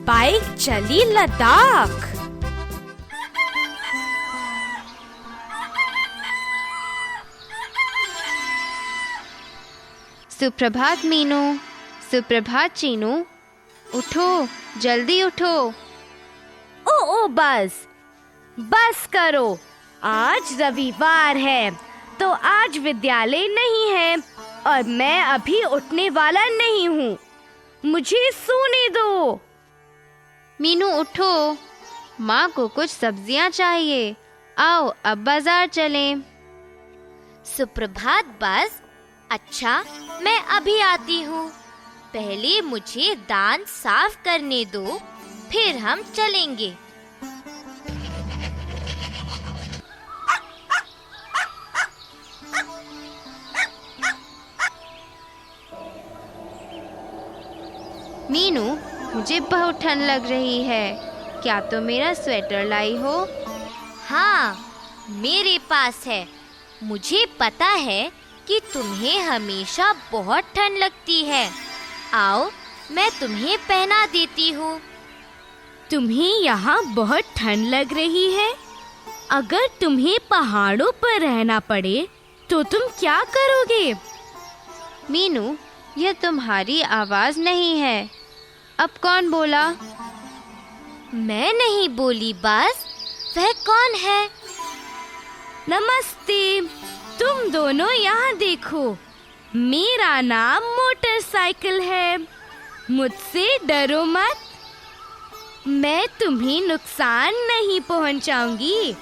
Bike चली लद्दाख। सुप्रभात मीनू, सुप्रभात चीनू, उठो, जल्दी उठो। ओ बस करो। आज रविवार है तो आज विद्यालय नहीं है और मैं अभी उठने वाला नहीं हूँ। मुझे सोने दो। मीनू उठो, माँ को कुछ सब्जियाँ चाहिए। आओ अब बाजार चलें। सुप्रभात बस। अच्छा, मैं अभी आती हूँ। पहले मुझे दांत साफ करने दो, फिर हम चलेंगे। मीनू, मुझे बहुत ठंड लग रही है। क्या तुम मेरा स्वेटर लाई हो? हाँ, मेरे पास है। मुझे पता है कि तुम्हें हमेशा बहुत ठंड लगती है। आओ, मैं तुम्हें पहना देती हूँ। तुम्हें यहाँ बहुत ठंड लग रही है? अगर तुम्हें पहाड़ों पर रहना पड़े तो तुम क्या करोगे? मीनू, यह तुम्हारी आवाज नहीं है। अब कौन बोला? मैं नहीं बोली बस। वह कौन है? नमस्ते, तुम दोनों यहाँ देखो। मेरा नाम मोटरसाइकिल है। मुझसे डरो मत। मैं तुम्हें नुकसान नहीं पहुँचाऊंगी।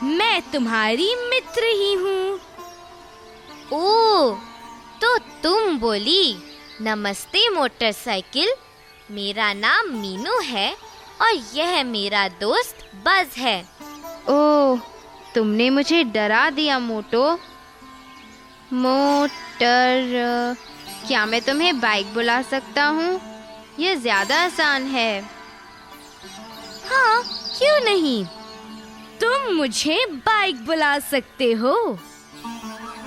मैं तुम्हारी मित्र ही हूँ। ओह, तो तुम बोली। नमस्ते मोटरसाइकिल, मेरा नाम मीनू है और यह मेरा दोस्त बज है। ओह, तुमने मुझे डरा दिया मोटो। क्या मैं तुम्हें बाइक बुला सकता हूँ? यह ज्यादा आसान है। हाँ, क्यों नहीं? तुम मुझे बाइक बुला सकते हो।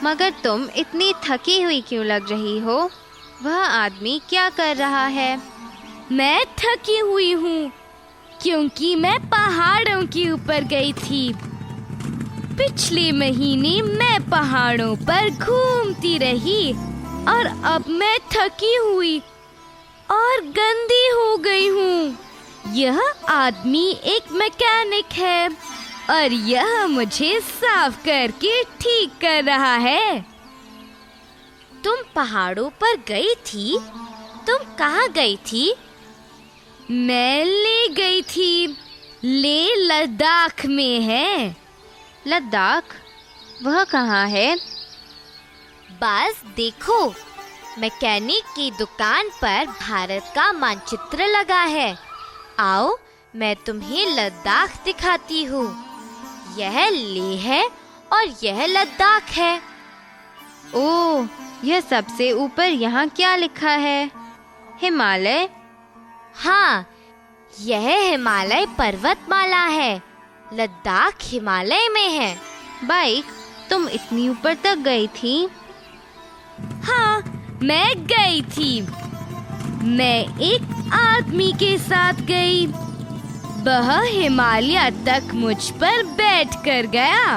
मगर तुम इतनी थकी हुई क्यों लग रही हो? वह आदमी क्या कर रहा है? मैं थकी हुई हूँ क्योंकि मैं पहाड़ों के ऊपर गई थी। पिछले महीने मैं पहाड़ों पर घूमती रही और अब मैं थकी हुई और गंदी हो गई हूँ। यह आदमी एक मैकेनिक है और यह मुझे साफ करके ठीक कर रहा है। तुम पहाड़ों पर गई थी? तुम कहाँ गई थी? मैं ले गई थी। ले लद्दाख में है। लद्दाख? वह कहाँ है? बस देखो, मैकेनिक की दुकान पर भारत का मानचित्र लगा है। आओ, मैं तुम्हें लद्दाख दिखाती हूँ। यह लेह है और यह लद्दाख है। ओह, यह सबसे ऊपर यहाँ क्या लिखा है? हिमालय? हाँ, यह हिमालय पर्वतमाला है। लद्दाख हिमालय में है। बाइक, तुम इतनी ऊपर तक गई थी? हाँ, मैं गई थी। मैं एक आदमी के साथ गई। वह हिमालय तक मुझ पर बैठ कर गया।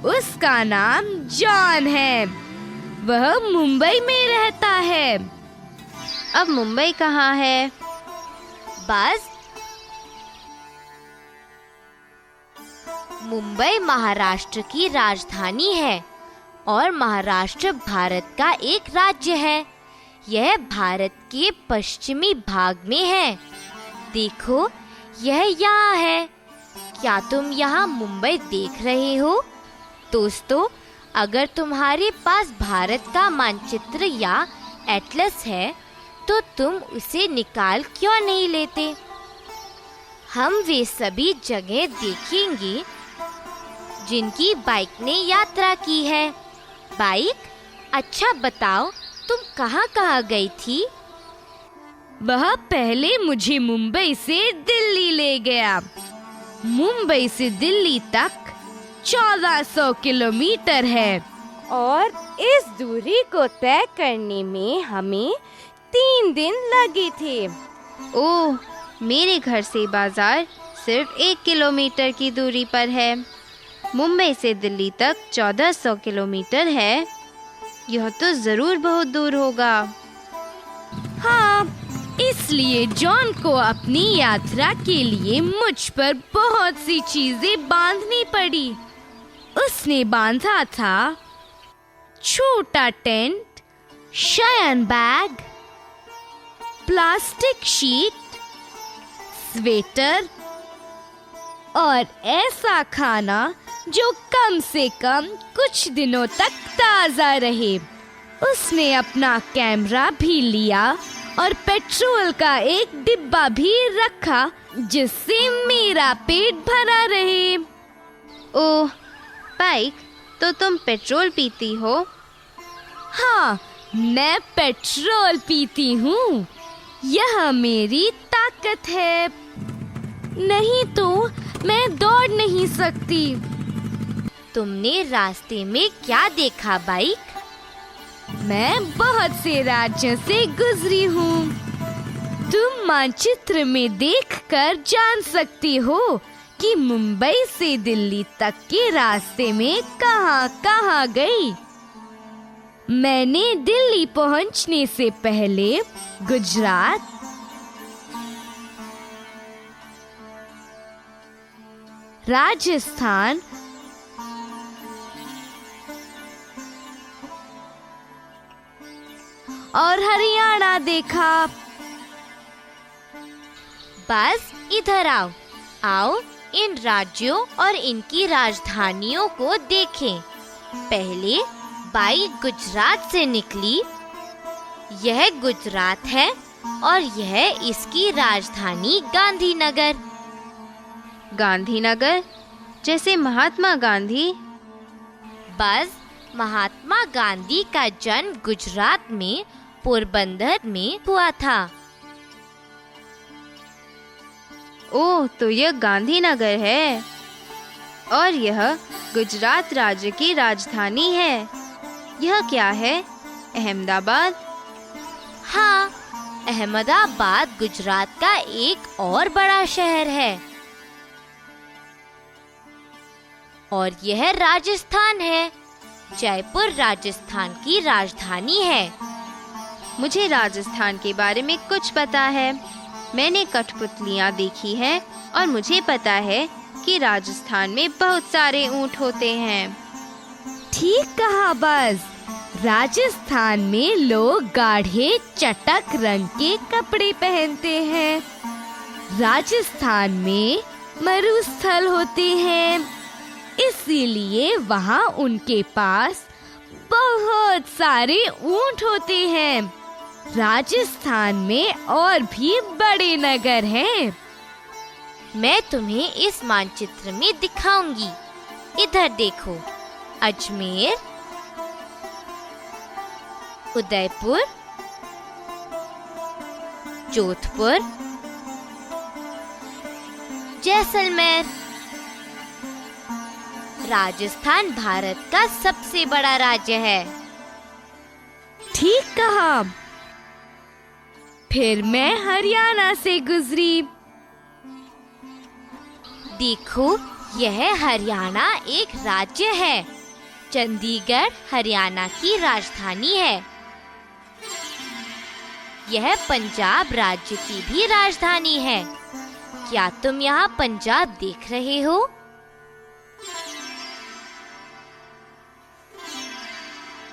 उसका नाम जॉन है। वह मुंबई में रहता है। अब मुंबई कहाँ है? बस, मुंबई महाराष्ट्र की राजधानी है और महाराष्ट्र भारत का एक राज्य है। यह भारत के पश्चिमी भाग में है। देखो, यह यहाँ है। क्या तुम यहाँ मुंबई देख रहे हो? दोस्तों, अगर तुम्हारे पास भारत का मानचित्र या एटलस है तो तुम उसे निकाल क्यों नहीं लेते? हम वे सभी जगह देखेंगे जिनकी बाइक ने यात्रा की है। बाइक, अच्छा बताओ, तुम कहाँ गई थी? वह पहले मुझे मुंबई से दिल्ली ले गया। मुंबई से दिल्ली तक 1400 किलोमीटर है और इस दूरी को तय करने में हमें 3 दिन लगे थे। ओह, मेरे घर से बाजार सिर्फ 1 किलोमीटर की दूरी पर है। मुंबई से दिल्ली तक 1400 किलोमीटर है। यह तो जरूर बहुत दूर होगा। हाँ, इसलिए जॉन को अपनी यात्रा के लिए मुझ पर बहुत सी चीजें बांधनी पड़ी। उसने बांधा था छोटा टेंट, शयन बैग, प्लास्टिक शीट, स्वेटर और ऐसा खाना जो कम से कम कुछ दिनों तक ताजा रहे। उसने अपना कैमरा भी लिया और पेट्रोल का एक डिब्बा भी रखा जिससे मेरा पेट भरा रहे। ओह पाइक, तो तुम पेट्रोल पीती हो? हाँ, मैं पेट्रोल पीती हूँ। यह मेरी ताकत है, नहीं तो मैं दौड़ नहीं सकती। तुमने रास्ते में क्या देखा बाइक? मैं बहुत से राज्यों से गुजरी हूँ। तुम मानचित्र में देखकर जान सकती हो कि मुंबई से दिल्ली तक के रास्ते में कहाँ गई। मैंने दिल्ली पहुँचने से पहले गुजरात, राजस्थान, और हरियाणा देखा। बस इधर आओ। आओ इन राज्यों और इनकी राजधानियों को देखें। पहले बाइक गुजरात से निकली। यह गुजरात है और यह इसकी राजधानी गांधीनगर। गांधीनगर जैसे महात्मा गांधी? बस महात्मा गांधी का जन्म गुजरात में पोरबंदर में हुआ था। ओह, तो यह गांधीनगर है और यह गुजरात राज्य की राजधानी है। यह क्या है? अहमदाबाद? हाँ, अहमदाबाद गुजरात का एक और बड़ा शहर है। और यह राजस्थान है। जयपुर राजस्थान की राजधानी है। मुझे राजस्थान के बारे में कुछ पता है। मैंने कठपुतलियाँ देखी हैं और मुझे पता है कि राजस्थान में बहुत सारे ऊंट होते हैं। ठीक कहा बस। राजस्थान में लोग गाढ़े चटक रंग के कपड़े पहनते हैं। राजस्थान में मरुस्थल होते हैं, इसीलिए वहाँ उनके पास बहुत सारे ऊंट होते हैं। राजस्थान में और भी बड़े नगर हैं। मैं तुम्हें इस मानचित्र में दिखाऊंगी। इधर देखो। अजमेर, उदयपुर, जोधपुर, जैसलमेर। राजस्थान भारत का सबसे बड़ा राज्य है। ठीक कहा। फिर मैं हरियाणा से गुजरी। देखो, यह हरियाणा एक राज्य है। चंडीगढ़ हरियाणा की राजधानी है। यह पंजाब राज्य की भी राजधानी है। क्या तुम यहाँ पंजाब देख रहे हो?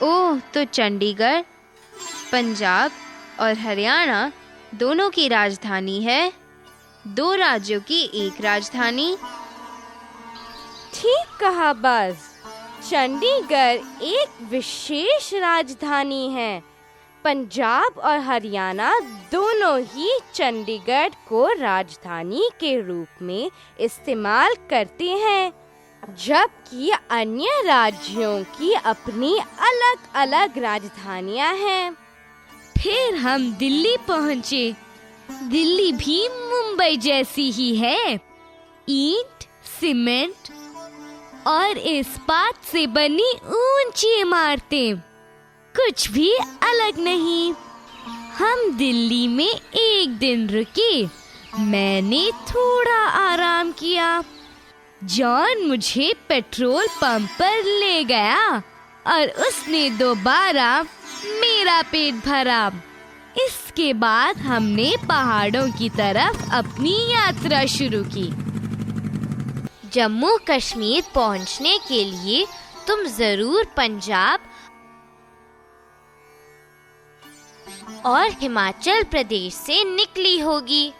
ओह, तो चंडीगढ़ पंजाब और हरियाणा दोनों की राजधानी है। 2 राज्यों की एक राजधानी। ठीक कहा बस। चंडीगढ़ एक विशेष राजधानी है। पंजाब और हरियाणा दोनों ही चंडीगढ़ को राजधानी के रूप में इस्तेमाल करते हैं, जबकि अन्य राज्यों की अपनी अलग-अलग राजधानियां हैं। फिर हम दिल्ली पहुंचे। दिल्ली भी मुंबई जैसी ही है। ईंट, सीमेंट और इस्पात से बनी ऊंची इमारतें, कुछ भी अलग नहीं। हम दिल्ली में एक दिन रुके। मैंने थोड़ा आराम किया। जॉन मुझे पेट्रोल पंप पर ले गया और उसने दोबारा मेरा पेट भरा। इसके बाद हमने पहाड़ों की तरफ अपनी यात्रा शुरू की। जम्मू कश्मीर पहुंचने के लिए तुम जरूर पंजाब और हिमाचल प्रदेश से निकली होगी।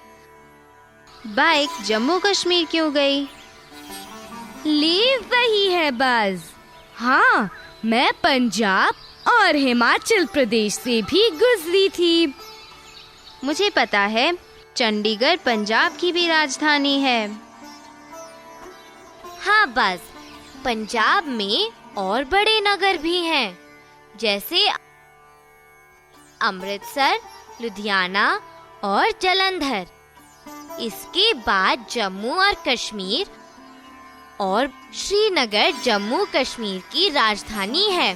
बाइक जम्मू कश्मीर क्यों गई? ले वही है बाज। हाँ, मैं पंजाब और हिमाचल प्रदेश से भी गुजरी थी। मुझे पता है, चंडीगढ़ पंजाब की भी राजधानी है। हाँ बाज, पंजाब में और बड़े नगर भी हैं, जैसे अमृतसर, लुधियाना और जालंधर। इसके बाद जम्मू और कश्मीर और श्रीनगर जम्मू कश्मीर की राजधानी है।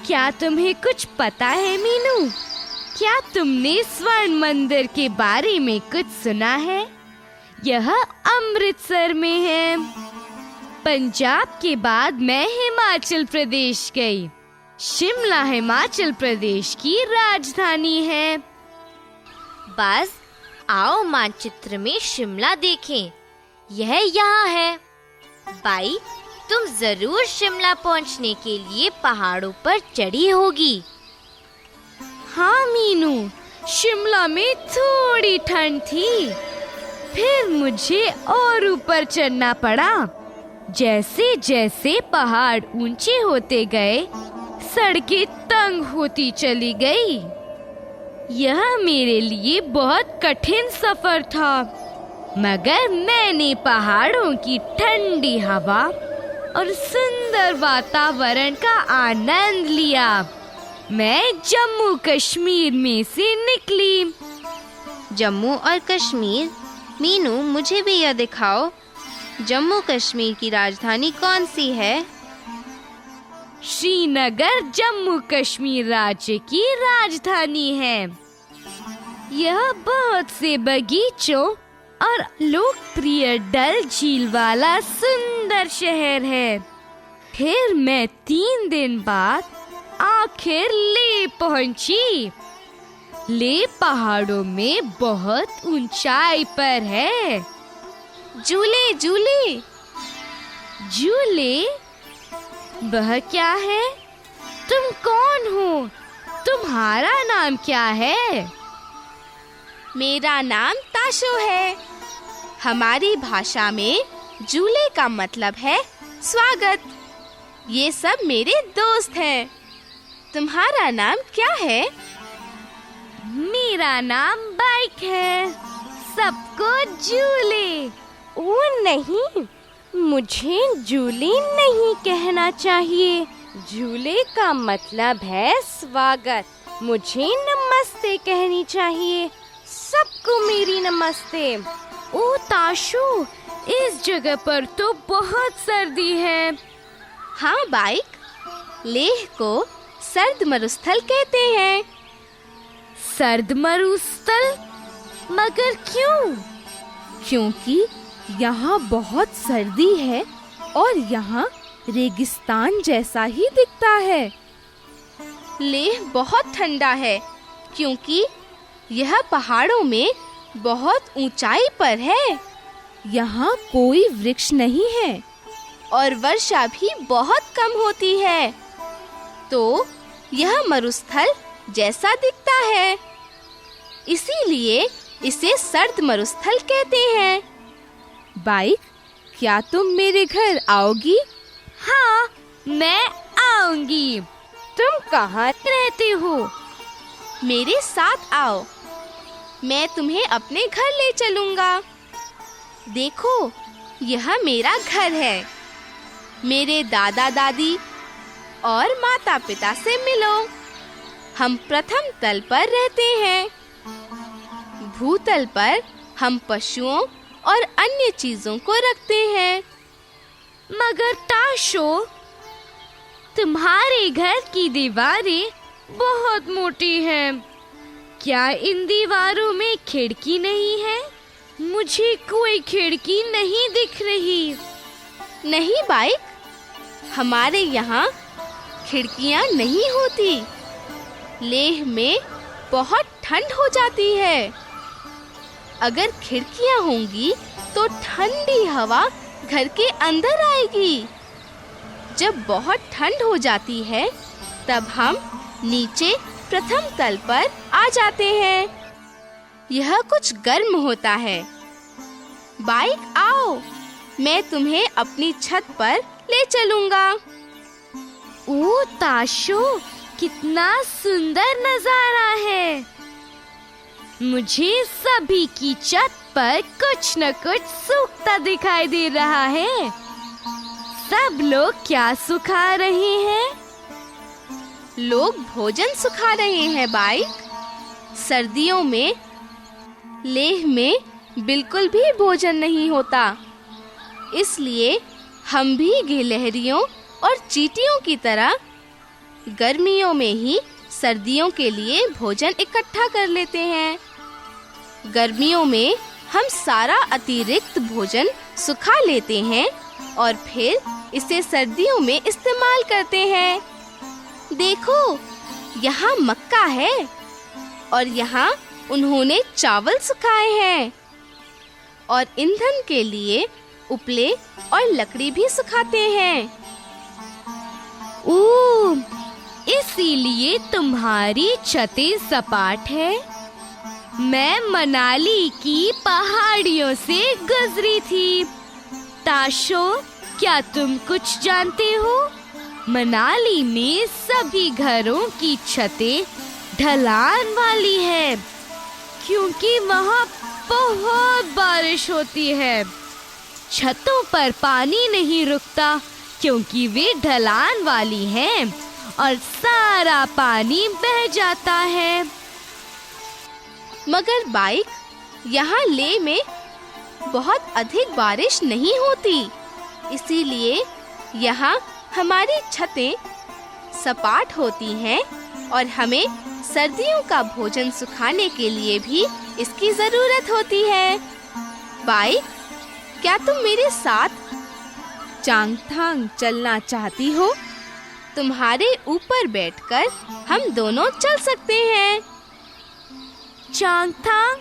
क्या तुम्हें कुछ पता है मीनू? क्या तुमने स्वर्ण मंदिर के बारे में कुछ सुना है? यह अमृतसर में है। पंजाब के बाद मैं हिमाचल प्रदेश गई। शिमला हिमाचल प्रदेश की राजधानी है। बस आओ मानचित्र में शिमला देखें। यह यहाँ है। बाई, तुम जरूर शिमला पहुँचने के लिए पहाड़ों पर चढ़ी होगी। हाँ मीनू, शिमला में थोड़ी ठंड थी। फिर मुझे और ऊपर चढ़ना पड़ा। जैसे जैसे पहाड़ ऊंचे होते गए, सड़कें तंग होती चली गई। यह मेरे लिए बहुत कठिन सफर था, मगर मैंने पहाड़ों की ठंडी हवा और सुंदर वातावरण का आनंद लिया। मैं जम्मू कश्मीर में से निकली। जम्मू और कश्मीर? मीनू, मुझे भी यह दिखाओ। जम्मू कश्मीर की राजधानी कौन सी है? श्रीनगर जम्मू कश्मीर राज्य की राजधानी है। यह बहुत से बगीचों और लोकप्रिय डल झील वाला सुंदर शहर है। फिर मैं 3 दिन बाद आखिर ले पहुंची। ले पहाड़ों में बहुत ऊंचाई पर है। झूले झूले झूले? वह क्या है? तुम कौन हो? तुम्हारा नाम क्या है? मेरा नाम ताशो है। हमारी भाषा में झूले का मतलब है स्वागत। ये सब मेरे दोस्त हैं। तुम्हारा नाम क्या है? मेरा नाम बाइक है। सबको झूले। ओ नहीं, मुझे झूले नहीं कहना चाहिए। झूले का मतलब है स्वागत। मुझे नमस्ते कहनी चाहिए। सबको मेरी नमस्ते। ओ ताशु, इस जगह पर तो बहुत सर्दी है। हाँ बाइक, लेह को सर्द मरुस्थल कहते हैं। सर्द मरुस्थल? मगर क्यों? क्योंकि यहाँ बहुत सर्दी है और यहाँ रेगिस्तान जैसा ही दिखता है। लेह बहुत ठंडा है क्योंकि यह पहाड़ों में बहुत ऊंचाई पर है। यहाँ कोई वृक्ष नहीं है और वर्षा भी बहुत कम होती है, तो यह मरुस्थल जैसा दिखता है। इसीलिए इसे सर्द मरुस्थल कहते हैं। बाइक, क्या तुम मेरे घर आओगी? हाँ, मैं आऊंगी। तुम कहाँ रहते हो? मेरे साथ आओ, मैं तुम्हें अपने घर ले चलूंगा। देखो, यह मेरा घर है। मेरे दादा दादी और माता पिता से मिलो। हम प्रथम तल पर रहते हैं। भूतल पर हम पशुओं और अन्य चीजों को रखते हैं। मगर ताशो, तुम्हारे घर की दीवारें बहुत मोटी हैं। क्या इन दीवारों में खिड़की नहीं है? मुझे कोई खिड़की नहीं दिख रही। नहीं बाइक, हमारे यहाँ खिड़कियाँ नहीं होती। लेह में बहुत ठंड हो जाती है। अगर खिड़कियाँ होंगी तो ठंडी हवा घर के अंदर आएगी। जब बहुत ठंड हो जाती है तब हम नीचे प्रथम तल पर आ जाते हैं। यह कुछ गर्म होता है। बाइक आओ, मैं तुम्हें अपनी छत पर ले चलूंगा। ओ ताशो, कितना सुंदर नजारा है। मुझे सभी की छत पर कुछ न कुछ सूखता दिखाई दे रहा है। सब लोग क्या सुखा रहे हैं? लोग भोजन सुखा रहे हैं बाइक। सर्दियों में लेह में बिल्कुल भी भोजन नहीं होता, इसलिए हम भी गिलहरियों और चींटियों की तरह गर्मियों में ही सर्दियों के लिए भोजन इकट्ठा कर लेते हैं। गर्मियों में हम सारा अतिरिक्त भोजन सुखा लेते हैं और फिर इसे सर्दियों में इस्तेमाल करते हैं। देखो, यहाँ मक्का है और यहाँ उन्होंने चावल सुखाए हैं और ईंधन के लिए उपले और लकड़ी भी सुखाते हैं। ओह, इसीलिए तुम्हारी छतें सपाट है। मैं मनाली की पहाड़ियों से गुजरी थी। ताशो, क्या तुम कुछ जानते हो? मनाली में सभी घरों की छतें ढलान वाली है, क्योंकि वहाँ बहुत बारिश होती है। छतों पर पानी नहीं रुकता क्योंकि वे ढलान वाली हैं और सारा पानी बह जाता है। मगर बाइक, यहाँ लेह में बहुत अधिक बारिश नहीं होती, इसीलिए यहाँ हमारी छतें सपाट होती हैं और हमें सर्दियों का भोजन सुखाने के लिए भी इसकी जरूरत होती है। बाइक, क्या तुम मेरे साथ चांगथांग चलना चाहती हो? तुम्हारे ऊपर बैठकर हम दोनों चल सकते हैं। चांगथांग,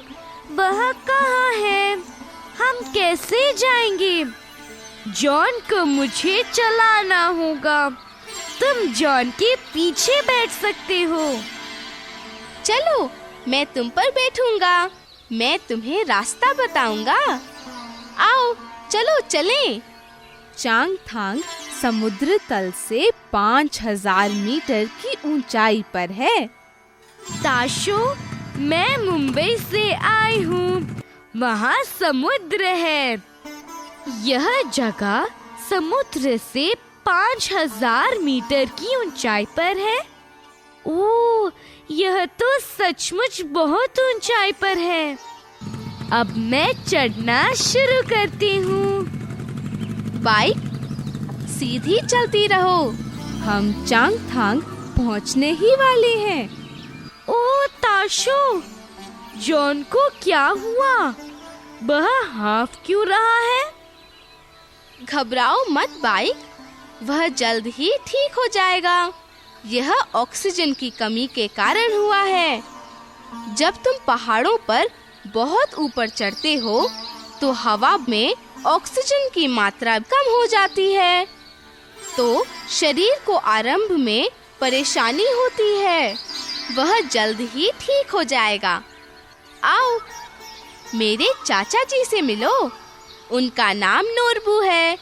वह कहाँ है? हम कैसे जाएंगे? जॉन को मुझे चलाना होगा। तुम जॉन के पीछे बैठ सकते हो। चलो, मैं तुम पर बैठूंगा। मैं तुम्हें रास्ता बताऊंगा। आओ, चलो चलें। चांगथांग समुद्र तल से 5000 मीटर की ऊंचाई पर है। ताशो, मैं मुंबई से आई हूँ। वहाँ समुद्र है। यह जगह समुद्र से 5000 मीटर की ऊंचाई पर है। ओह, यह तो सचमुच बहुत ऊंचाई पर है। अब मैं चढ़ना शुरू करती हूँ। बाइक, सीधी चलती रहो। हम चांगथांग पहुंचने ही वाले हैं। ओह ताशो, जॉन को क्या हुआ? वह हाफ क्यों रहा है? घबराओ मत बाइक, वह जल्द ही ठीक हो जाएगा। यह ऑक्सीजन की कमी के कारण हुआ है। जब तुम पहाड़ों पर बहुत ऊपर चढ़ते हो तो हवा में ऑक्सीजन की मात्रा कम हो जाती है, तो शरीर को आरंभ में परेशानी होती है। वह जल्द ही ठीक हो जाएगा। आओ, मेरे चाचा जी से मिलो। उनका नाम नोरबू है।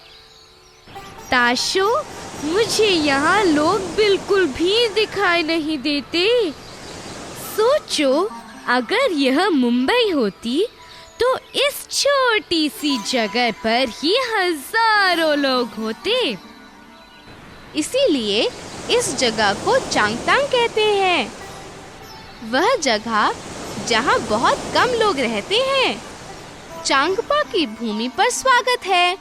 ताशो, मुझे यहाँ लोग बिल्कुल भी दिखाई नहीं देते। सोचो, अगर यह मुंबई होती तो इस छोटी सी जगह पर ही हजारों लोग होते। इसीलिए इस जगह को चांगथांग कहते हैं। वह जगह जहाँ बहुत कम लोग रहते हैं। चांगपा की भूमि पर स्वागत है।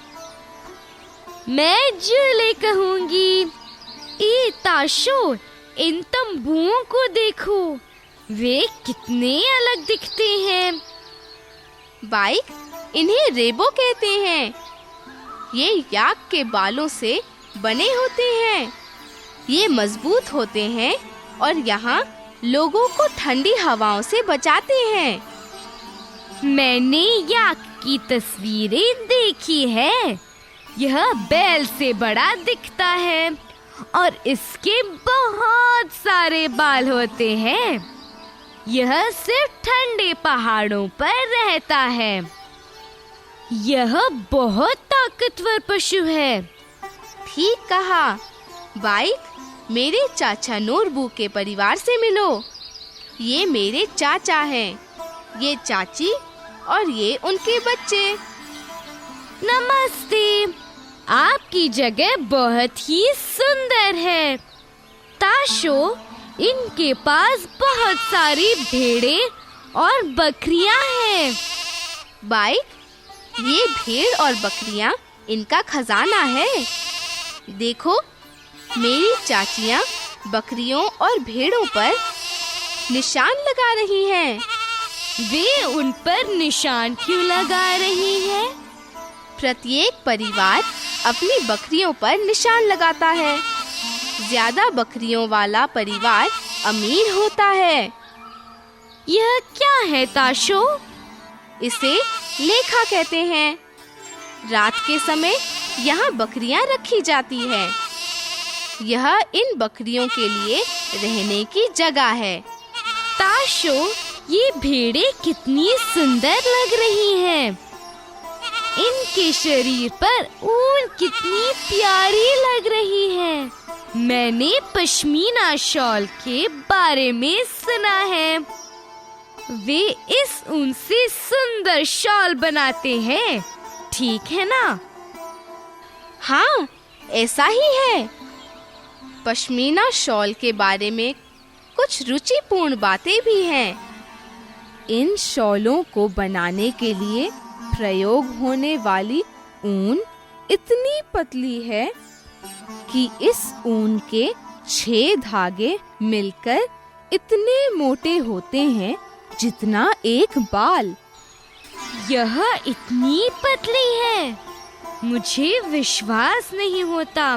मैं जुले कहूँगी। ए ताशो, इन तंबुओं को देखो। वे कितने अलग दिखते हैं। बाइक, इन्हें रेबो कहते हैं। ये याक के बालों से बने होते हैं। ये मजबूत होते हैं और यहाँ लोगों को ठंडी हवाओं से बचाते हैं। मैंने याक की तस्वीरें देखी है। यह बैल से बड़ा दिखता है और इसके बहुत सारे बाल होते हैं। यह सिर्फ ठंडे पहाड़ों पर रहता है। यह बहुत ताकतवर पशु है। ठीक कहा। बाइक, मेरे चाचा नोरबू के परिवार से मिलो। ये मेरे चाचा हैं। ये चाची और ये उनके बच्चे। नमस्ते। आपकी जगह बहुत ही सुंदर है। ताशो, इनके पास बहुत सारी भेड़ें और बकरियां हैं। बाइक, ये भेड़ और बकरियां इनका खजाना है। देखो, मेरी चाचियां बकरियों और भेड़ों पर निशान लगा रही हैं। वे उन पर निशान क्यों लगा रही है? प्रत्येक परिवार अपनी बकरियों पर निशान लगाता है। ज्यादा बकरियों वाला परिवार अमीर होता है। यह क्या है ताशो? इसे लेखा कहते हैं। रात के समय यहाँ बकरियां रखी जाती है। यह इन बकरियों के लिए रहने की जगह है। ताशो, ये भेड़ें कितनी सुंदर लग रही हैं। इनके शरीर पर ऊन कितनी प्यारी लग रही है। मैंने पश्मीना शॉल के बारे में सुना है। वे इस ऊन से सुंदर शॉल बनाते हैं, ठीक है ना? हाँ, ऐसा ही है। पश्मीना शॉल के बारे में कुछ रुचिपूर्ण बातें भी हैं। इन शॉलों को बनाने के लिए प्रयोग होने वाली ऊन इतनी पतली है कि इस ऊन के 6 धागे मिलकर इतने मोटे होते हैं जितना एक बाल। यह इतनी पतली है, मुझे विश्वास नहीं होता।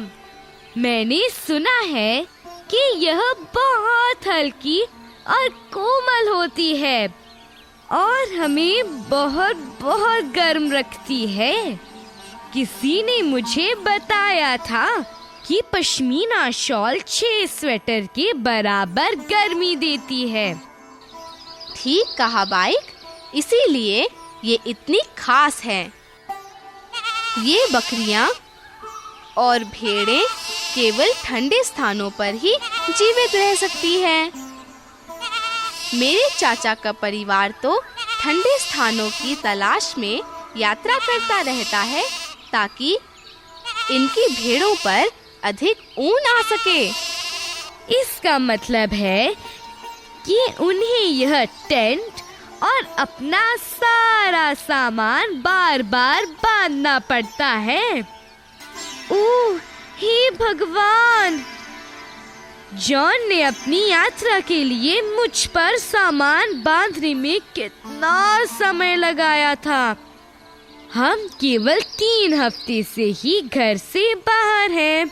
मैंने सुना है कि यह बहुत हल्की और कोमल होती है और हमें बहुत बहुत गर्म रखती है। किसी ने मुझे बताया था कि पश्मीना शॉल 6 स्वेटर के बराबर गर्मी देती है। ठीक कहा बाइक, इसीलिए ये इतनी खास है। ये बकरियां और भेड़ें केवल ठंडे स्थानों पर ही जीवित रह सकती हैं। मेरे चाचा का परिवार तो ठंडे स्थानों की तलाश में यात्रा करता रहता है ताकि इनकी भेड़ों पर अधिक ऊन आ सके। इसका मतलब है कि उन्हें यह टेंट और अपना सारा सामान बार-बार बांधना पड़ता है। ओह, हे भगवान! जॉन ने अपनी यात्रा के लिए मुझ पर सामान बांधने में कितना समय लगाया था। हम केवल 3 हफ्ते से ही घर से बाहर हैं।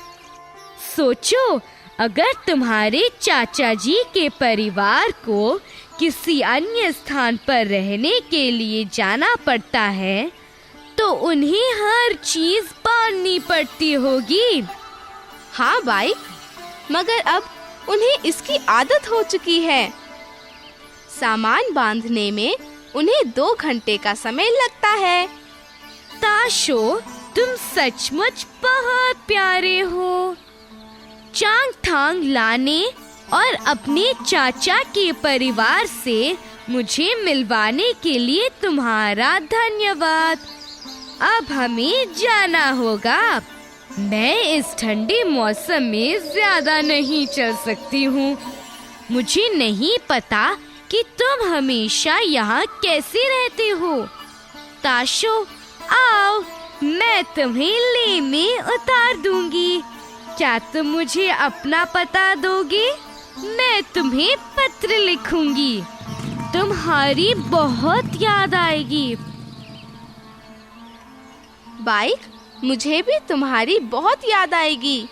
सोचो, अगर तुम्हारे चाचा जी के परिवार को किसी अन्य स्थान पर रहने के लिए जाना पड़ता है तो उन्हें हर चीज बांधनी पड़ती होगी। हाँ बाइक, मगर अब उन्हें इसकी आदत हो चुकी है। सामान बांधने में उन्हें 2 घंटे का समय लगता है। ताशो, तुम सचमुच बहुत प्यारे हो। चांगथांग लाने और अपने चाचा के परिवार से मुझे मिलवाने के लिए तुम्हारा धन्यवाद। अब हमें जाना होगा। मैं इस ठंडे मौसम में ज्यादा नहीं चल सकती हूँ। मुझे नहीं पता कि तुम हमेशा यहाँ कैसे रहते हो। ताशो, आओ, मैं तुम्हें ले में उतार दूंगी। क्या तुम मुझे अपना पता दोगे? मैं तुम्हें पत्र लिखूंगी। तुम्हारी बहुत याद आएगी। बाइक, मुझे भी तुम्हारी बहुत याद आएगी।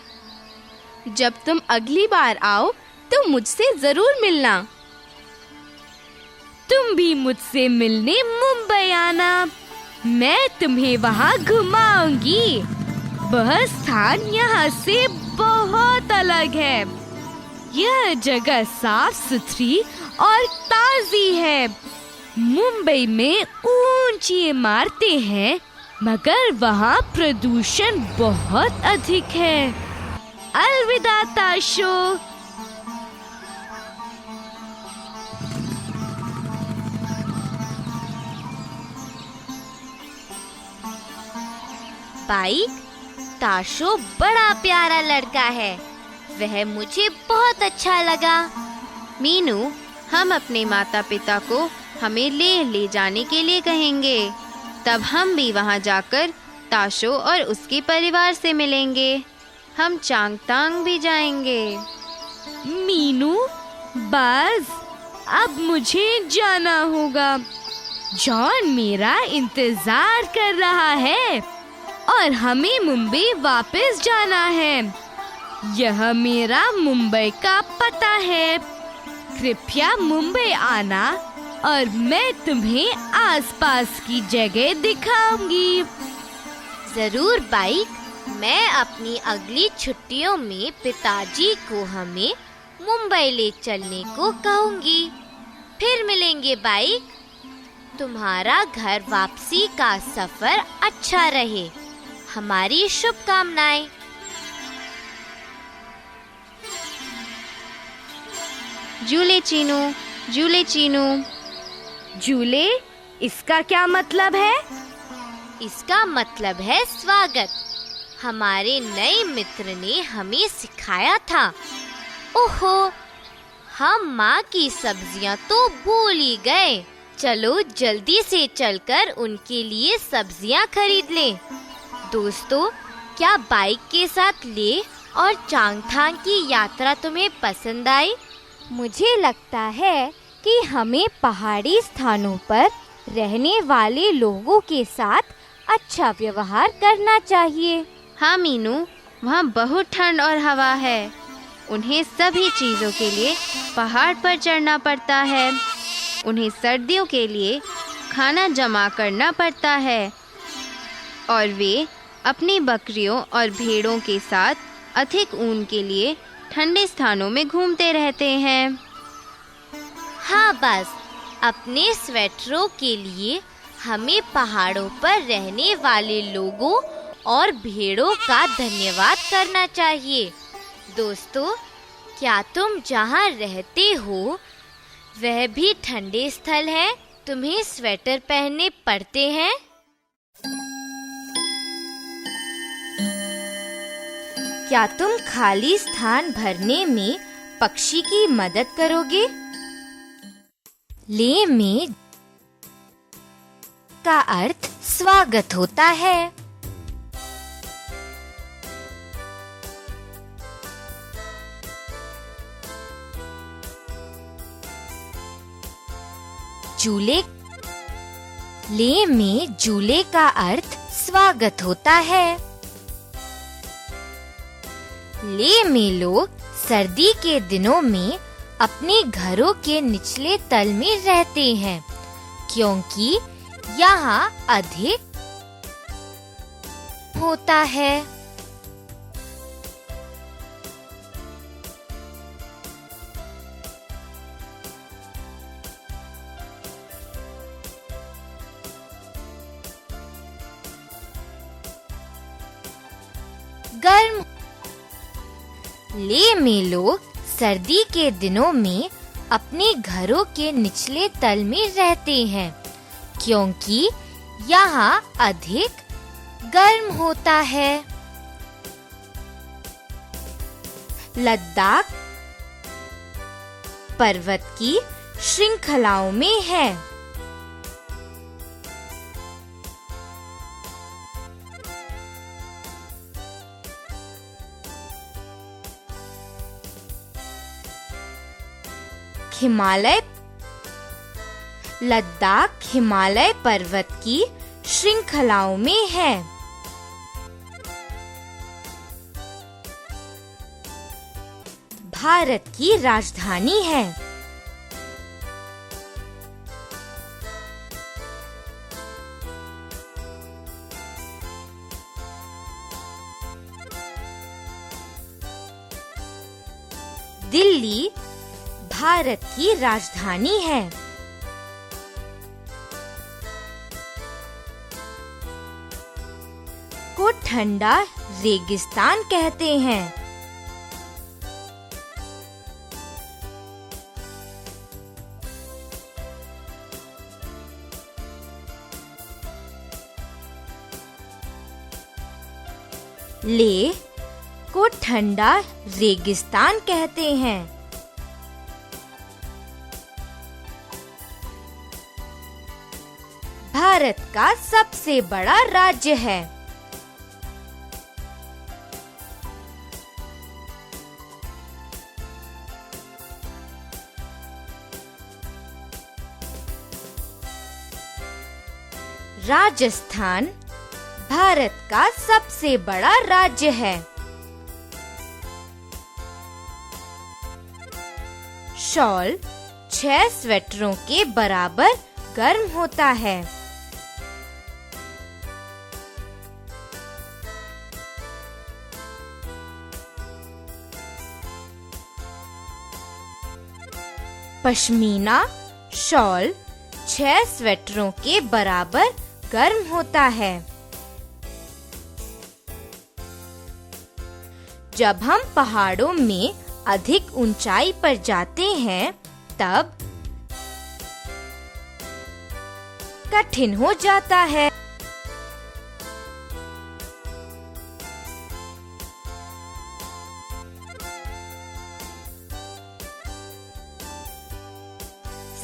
जब तुम अगली बार आओ तो मुझसे जरूर मिलना। तुम भी मुझसे मिलने मुंबई आना। मैं तुम्हें वहाँ घुमाऊंगी। वह स्थान यहाँ से बहुत अलग है। यह जगह साफ सुथरी और ताजी है। मुंबई में ऊंची इमारतें हैं, मगर वहाँ प्रदूषण बहुत अधिक है। अलविदा ताशो। बाइक, ताशो बड़ा प्यारा लड़का है। वह मुझे बहुत अच्छा लगा। मीनू, हम अपने माता पिता को हमें ले जाने के लिए कहेंगे। तब हम भी वहाँ जाकर ताशो और उसके परिवार से मिलेंगे। हम चांगतांग भी जाएंगे। मीनू, बस अब मुझे जाना होगा। जॉन मेरा इंतजार कर रहा है और हमें मुंबई वापस जाना है। यह मेरा मुंबई का पता है। कृपया मुंबई आना और मैं तुम्हें आसपास की जगह दिखाऊंगी। जरूर बाइक, मैं अपनी अगली छुट्टियों में पिताजी को हमें मुंबई ले चलने को कहूंगी। फिर मिलेंगे बाइक। तुम्हारा घर वापसी का सफर अच्छा रहे। हमारी शुभकामनाएं। जूले चीनू, जूले चीनू। जूले, इसका क्या मतलब है? इसका मतलब है स्वागत। हमारे नए मित्र ने हमें सिखाया था। ओहो, हम माँ की सब्जियाँ तो भूल ही गए। चलो जल्दी से चलकर उनके लिए सब्जियाँ खरीद लें। दोस्तों, क्या बाइक के साथ ले और चांगथांग की यात्रा तुम्हें पसंद आई? मुझे लगता है कि हमें पहाड़ी स्थानों पर रहने वाले लोगों के साथ अच्छा व्यवहार करना चाहिए। हाँ मीनू, वहाँ बहुत ठंड और हवा है। उन्हें सभी चीज़ों के लिए पहाड़ पर चढ़ना पड़ता है। उन्हें सर्दियों के लिए खाना जमा करना पड़ता है और वे अपनी बकरियों और भेड़ों के साथ अधिक ऊन के लिए ठंडे स्थानों में घूमते रहते हैं। हाँ, बस अपने स्वेटरों के लिए हमें पहाड़ों पर रहने वाले लोगों और भेड़ों का धन्यवाद करना चाहिए। दोस्तों, क्या तुम जहाँ रहते हो वह भी ठंडे स्थल है? तुम्हें स्वेटर पहनने पड़ते हैं? क्या तुम खाली स्थान भरने में पक्षी की मदद करोगे? ले में का अर्थ स्वागत होता है। जूले, ले में जूले का अर्थ स्वागत होता है। ले में लोग सर्दी के दिनों में अपने घरों के निचले तल में रहते हैं, क्योंकि यहाँ अधिक होता है। गर्म, ले में लोग सर्दी के दिनों में अपने घरों के निचले तल में रहते हैं, क्योंकि यहाँ अधिक गर्म होता है। लद्दाख पर्वत की श्रृंखलाओं में है। हिमालय पर्वत की श्रृंखलाओं में है। भारत की राजधानी है। दिल्ली भारत की राजधानी है। को ठंडा रेगिस्तान कहते हैं। लेह को ठंडा रेगिस्तान कहते हैं। भारत का सबसे बड़ा राज्य है। राजस्थान भारत का सबसे बड़ा राज्य है। शॉल 6 स्वेटरों के बराबर गर्म होता है। पश्मीना शॉल 6 स्वेटरों के बराबर गर्म होता है। जब हम पहाड़ों में अधिक ऊंचाई पर जाते हैं तब कठिन हो जाता है।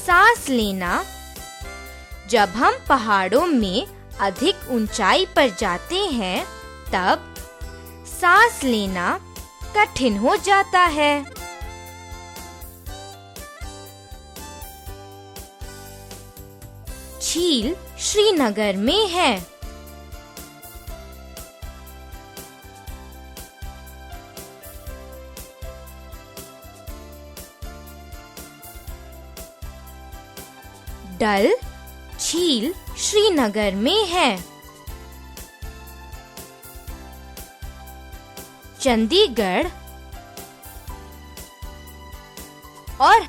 सांस लेना जब हम पहाड़ों में अधिक ऊंचाई पर जाते हैं तब सांस लेना कठिन हो जाता है। झील श्रीनगर में है। डल झील श्रीनगर में है। चंडीगढ़ और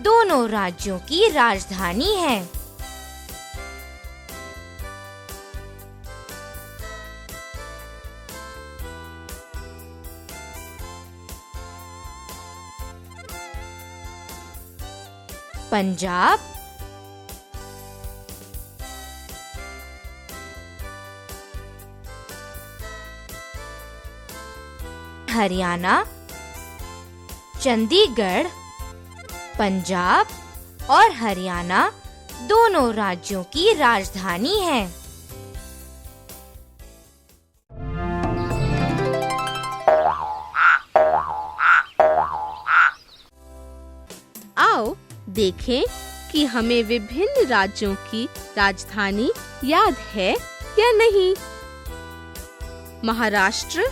दोनों राज्यों की राजधानी है। पंजाब हरियाणा चंडीगढ़ पंजाब और हरियाणा दोनों राज्यों की राजधानी है। आओ देखें कि हमें विभिन्न राज्यों की राजधानी याद है या नहीं। महाराष्ट्र,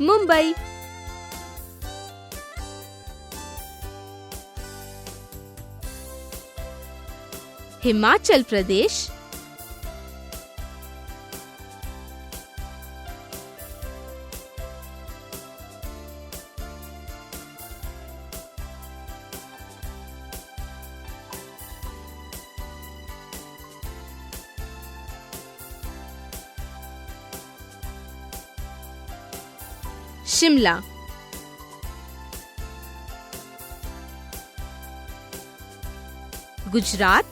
मुंबई, हिमाचल प्रदेश, शिमला, गुजरात,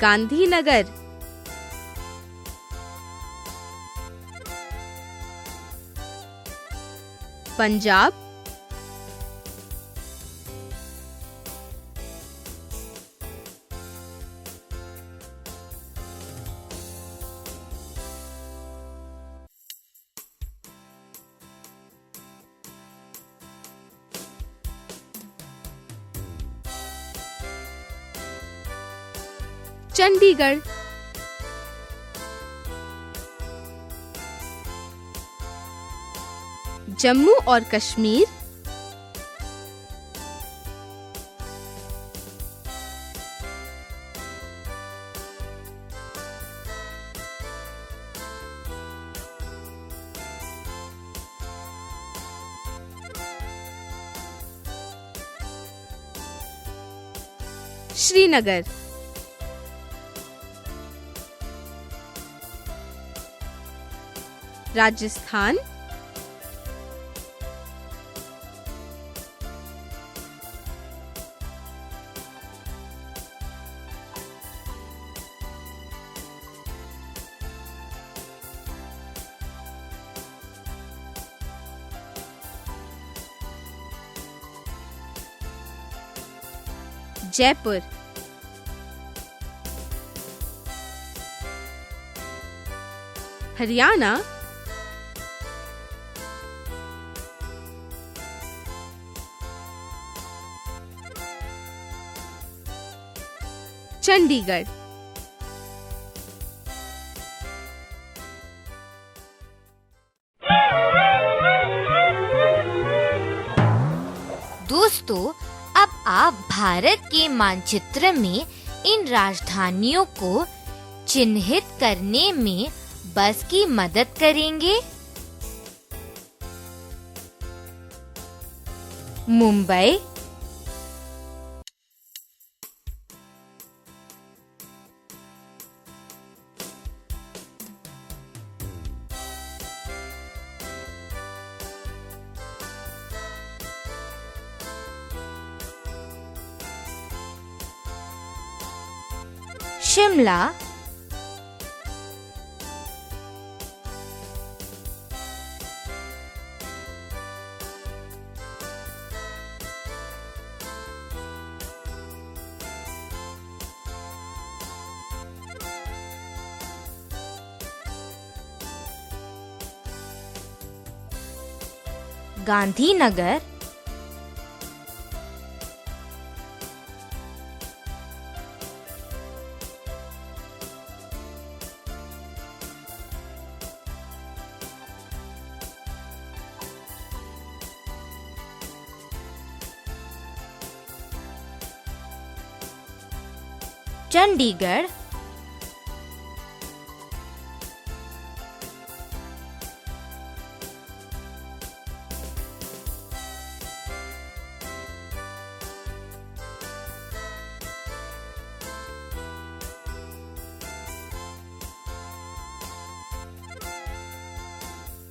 गांधीनगर, पंजाब, चंडीगढ़, जम्मू और कश्मीर, श्रीनगर, राजस्थान, जयपुर, हरियाणा, चंडीगढ़। दोस्तों, अब आप भारत के मानचित्र में इन राजधानियों को चिन्हित करने में बस की मदद करेंगे। मुंबई, शिमला, गांधीनगर, चंडीगढ़,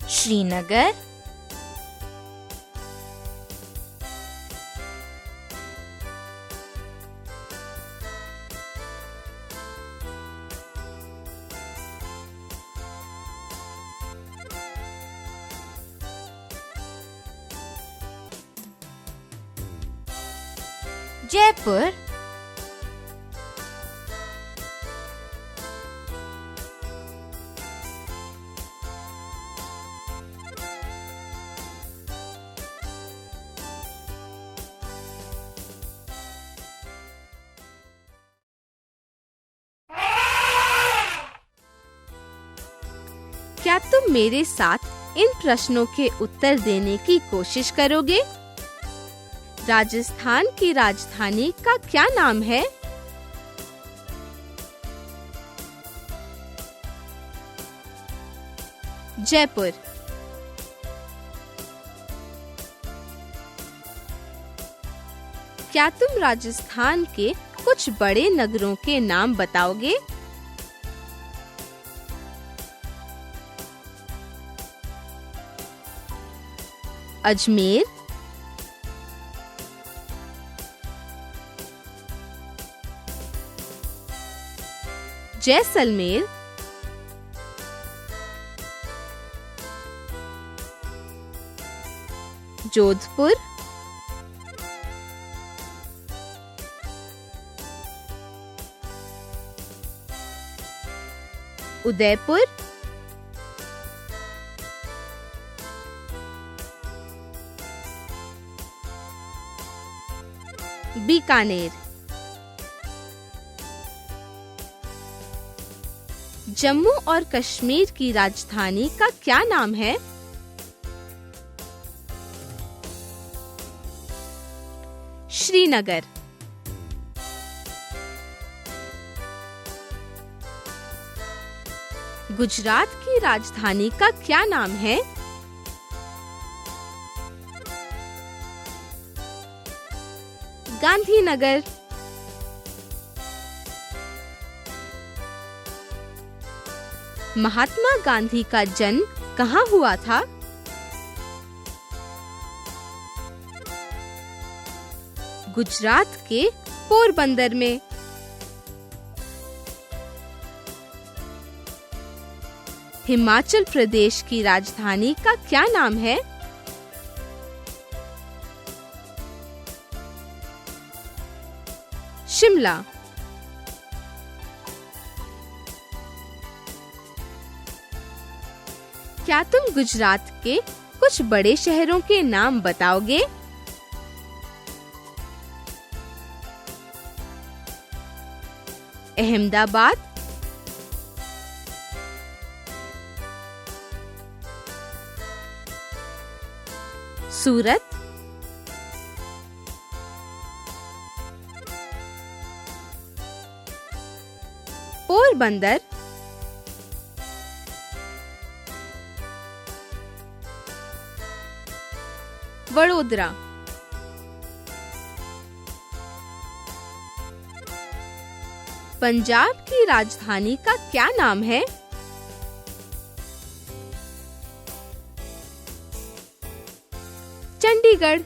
श्रीनगर, जयपुर, क्या तुम मेरे साथ इन प्रश्नों के उत्तर देने की कोशिश करोगे? राजस्थान की राजधानी का क्या नाम है? जयपुर। क्या तुम राजस्थान के कुछ बड़े नगरों के नाम बताओगे? अजमेर, जैसलमेर, जोधपुर, उदयपुर, बीकानेर। जम्मू और कश्मीर की राजधानी का क्या नाम है? श्रीनगर। गुजरात की राजधानी का क्या नाम है? गांधीनगर। महात्मा गांधी का जन्म कहाँ हुआ था? गुजरात के पोरबंदर में। हिमाचल प्रदेश की राजधानी का क्या नाम है? शिमला। क्या तुम गुजरात के कुछ बड़े शहरों के नाम बताओगे? अहमदाबाद, सूरत, पोरबंदर, वडोदरा। पंजाब की राजधानी का क्या नाम है? चंडीगढ़।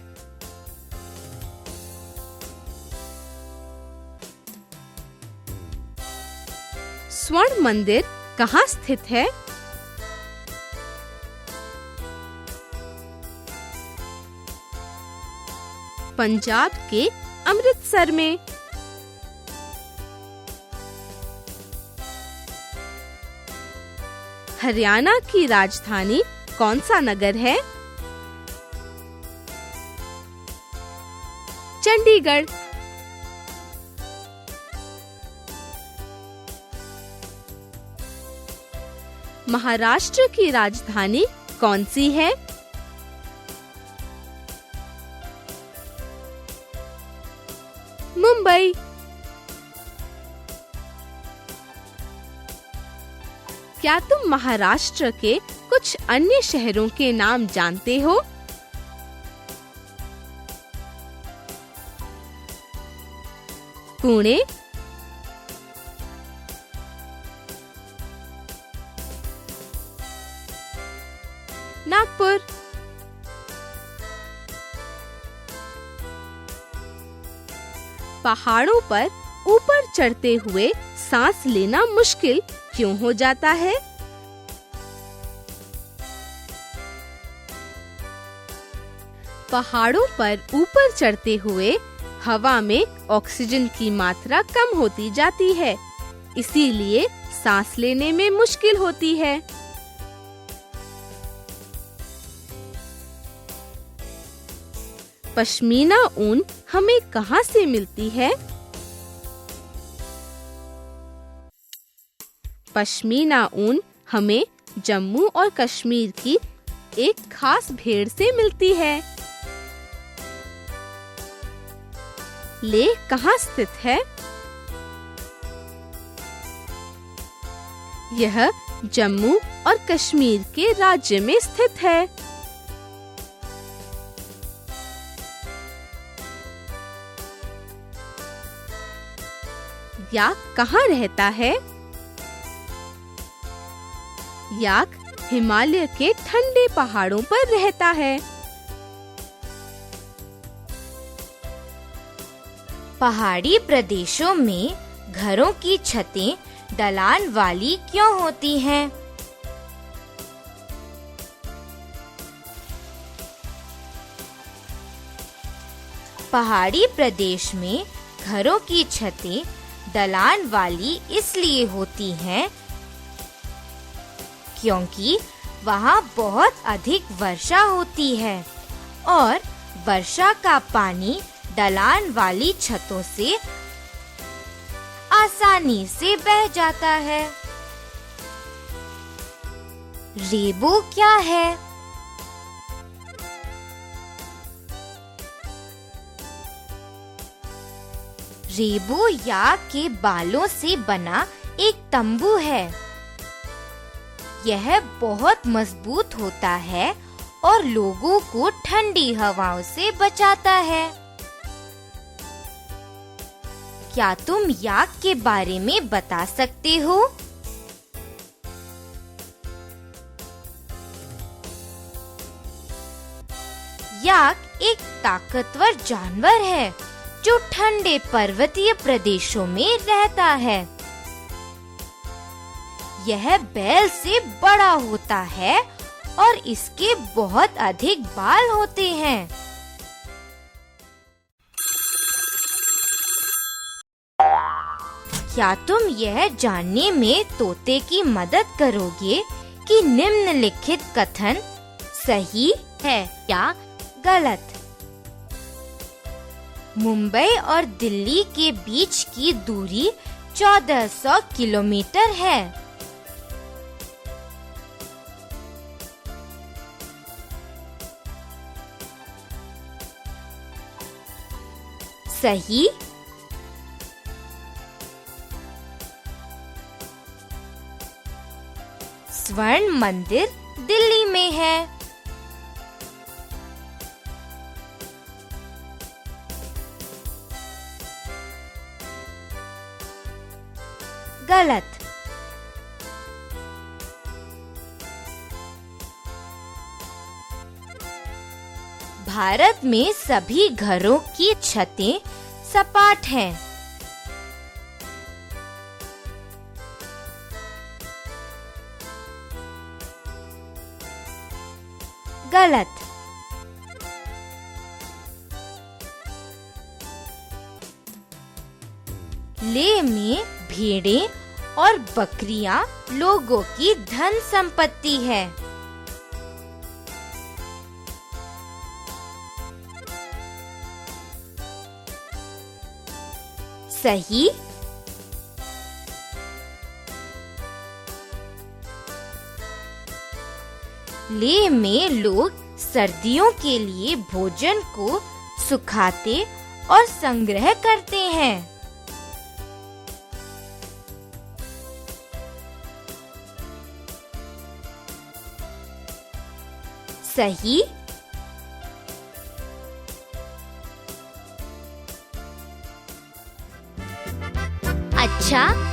स्वर्ण मंदिर कहाँ स्थित है? पंजाब के अमृतसर में। हरियाणा की राजधानी कौन सा नगर है? चंडीगढ़। महाराष्ट्र की राजधानी कौन सी है? मुंबई। क्या तुम महाराष्ट्र के कुछ अन्य शहरों के नाम जानते हो? पुणे, नागपुर, पहाड़ों पर ऊपर चढ़ते हुए सांस लेना मुश्किल क्यों हो जाता है? पहाड़ों पर ऊपर चढ़ते हुए हवा में ऑक्सीजन की मात्रा कम होती जाती है, इसीलिए सांस लेने में मुश्किल होती है। पश्मीना ऊन हमें कहाँ से मिलती है? पश्मीना ऊन हमें जम्मू और कश्मीर की एक खास भेड़ से मिलती है। लेह कहाँ स्थित है? यह जम्मू और कश्मीर के राज्य में स्थित है। याक कहाँ रहता है? याक हिमालय के ठंडे पहाड़ों पर रहता है। पहाड़ी प्रदेशों में घरों की छतें ढलान वाली क्यों होती हैं? पहाड़ी प्रदेश में घरों की छतें ढलान वाली इसलिए होती हैं क्योंकि वहाँ बहुत अधिक वर्षा होती है और वर्षा का पानी ढलान वाली छतों से आसानी से बह जाता है। रेबो क्या है? रेबो याक के बालों से बना एक तंबू है। यह बहुत मजबूत होता है और लोगों को ठंडी हवाओं से बचाता है। क्या तुम याक के बारे में बता सकते हो? याक एक ताकतवर जानवर है जो ठंडे पर्वतीय प्रदेशों में रहता है। यह बैल से बड़ा होता है और इसके बहुत अधिक बाल होते हैं। क्या तुम यह जानने में तोते की मदद करोगे कि निम्नलिखित कथन सही है या गलत? मुंबई और दिल्ली के बीच की दूरी 1400 किलोमीटर है। सही? स्वर्ण मंदिर दिल्ली में है। गलत। भारत में सभी घरों की छतें सपाट हैं। गलत। लेह में भेड़ें और बकरियां लोगों की धन संपत्ति है। सही? लेह में लोग सर्दियों के लिए भोजन को सुखाते और संग्रह करते हैं। सही? अच्छा,